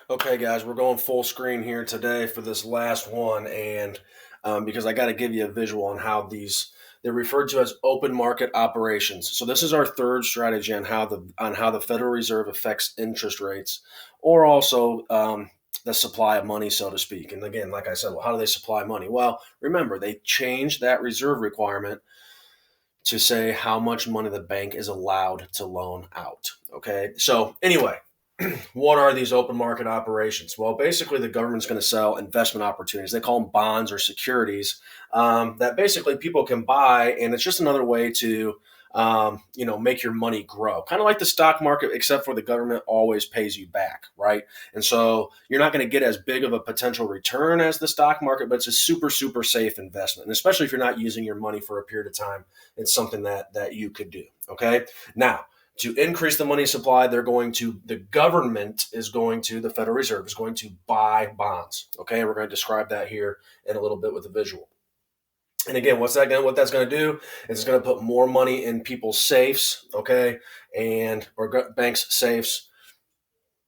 Okay, guys, we're going full screen here today for this last one, and because I got to give you a visual on how they're referred to as open market operations. So this is our third strategy on how the Federal Reserve affects interest rates, or also the supply of money, so to speak. And again, like I said, well, how do they supply money? Well, remember they changed that reserve requirement to say how much money the bank is allowed to loan out. Okay, so anyway. What are these open market operations? Well, basically, the government's going to sell investment opportunities. They call them bonds or securities that basically people can buy, and it's just another way to, make your money grow. Kind of like the stock market, except for the government always pays you back, right? And so you're not going to get as big of a potential return as the stock market, but it's a super, super safe investment. And especially if you're not using your money for a period of time, it's something that you could do. Okay, now to increase the money supply, the government is going to, the Federal Reserve is going to buy bonds. Okay, we're going to describe that here in a little bit with a visual. And again, what that's going to do is it's going to put more money in people's safes, okay, or banks' safes,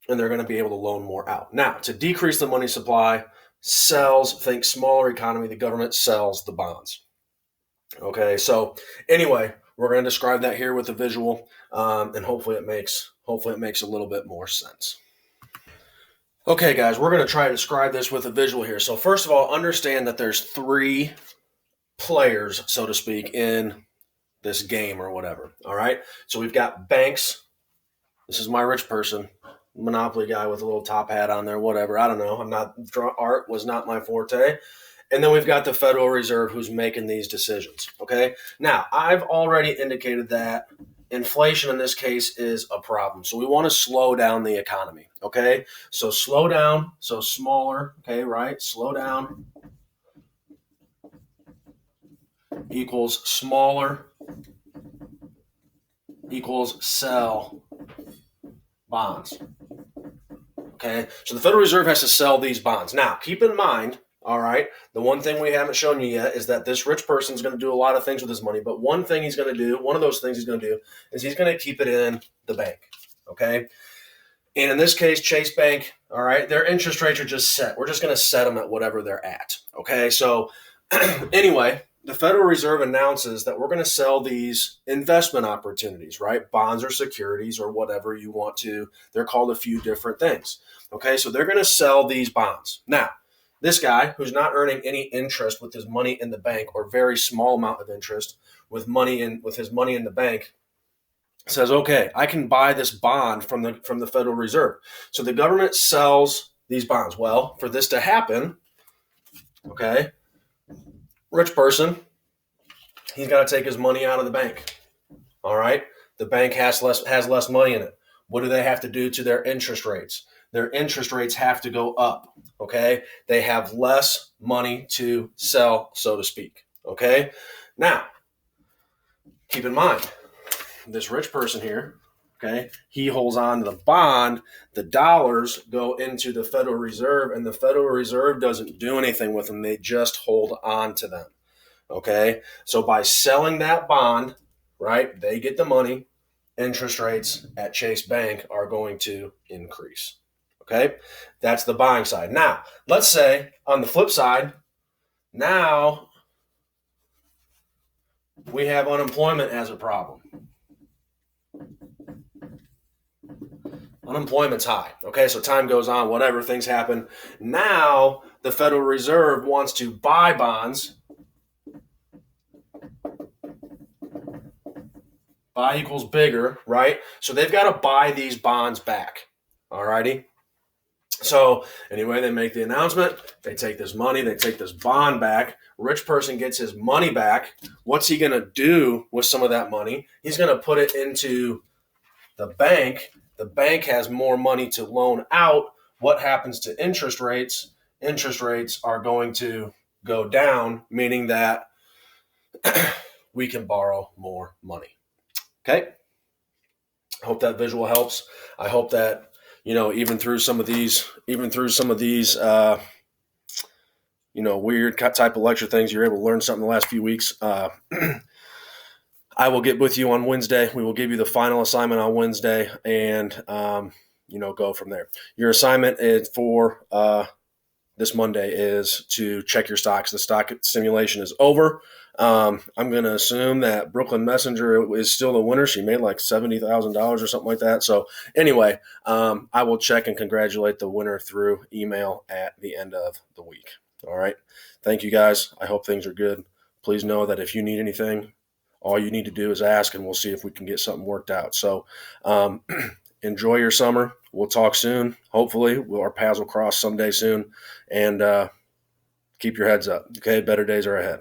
and they're going to be able to loan more out. Now, to decrease the money supply, think smaller economy, the government sells the bonds. Okay, so anyway, we're going to describe that here with a visual, and hopefully it makes a little bit more sense. Okay, guys, we're going to try to describe this with a visual here. So first of all, understand that there's three players, so to speak, in this game or whatever. All right, so we've got banks. This is my rich person, Monopoly guy with a little top hat on there, whatever. I don't know. Art was not my forte. And then we've got the Federal Reserve who's making these decisions. Okay. Now, I've already indicated that inflation in this case is a problem. So we want to slow down the economy. Okay. So slow down. So smaller. Okay. Right. Slow down equals smaller equals sell bonds. Okay. So the Federal Reserve has to sell these bonds. Now, keep in mind, all right, the one thing we haven't shown you yet is that this rich person is going to do a lot of things with his money, but one of those things he's going to do is he's going to keep it in the bank, okay? And in this case, Chase Bank, all right, their interest rates are just set. We're just going to set them at whatever they're at, okay? So anyway, the Federal Reserve announces that we're going to sell these investment opportunities, right? Bonds or securities or whatever you want to. They're called a few different things, okay? So they're going to sell these bonds. Now, this guy who's not earning any interest with his money in the bank or very small amount of interest with his money in the bank says, okay, I can buy this bond from the Federal Reserve. So the government sells these bonds. Well, for this to happen, okay, rich person, he's got to take his money out of the bank. All right, the bank has less money in it. What do they have to do to their interest rates? Their interest rates have to go up, okay? They have less money to sell, so to speak, okay? Now, keep in mind, this rich person here, okay, he holds on to the bond. The dollars go into the Federal Reserve, and the Federal Reserve doesn't do anything with them. They just hold on to them, okay? So by selling that bond, right, they get the money. Interest rates at Chase Bank are going to increase. Okay, that's the buying side. Now, let's say on the flip side, now we have unemployment as a problem. Unemployment's high. Okay, so time goes on, whatever, things happen. Now the Federal Reserve wants to buy bonds. Buy equals bigger, right? So they've got to buy these bonds back. All righty. So anyway, they make the announcement. They take this money. They take this bond back. Rich person gets his money back. What's he going to do with some of that money? He's going to put it into the bank. The bank has more money to loan out. What happens to interest rates? Interest rates are going to go down, meaning that we can borrow more money. Okay? I hope that visual helps. I hope that even through some of these, weird type of lecture things, you're able to learn something the last few weeks. I will get with you on Wednesday. We will give you the final assignment on Wednesday, and go from there. Your assignment is for this Monday is to check your stocks. The stock simulation is over. I'm going to assume that Brooklyn Messenger is still the winner. She made like $70,000 or something like that. So anyway, I will check and congratulate the winner through email at the end of the week. All right. Thank you, guys. I hope things are good. Please know that if you need anything, all you need to do is ask, and we'll see if we can get something worked out. So enjoy your summer. We'll talk soon. Hopefully, our paths will cross someday soon. And keep your heads up. Okay, better days are ahead.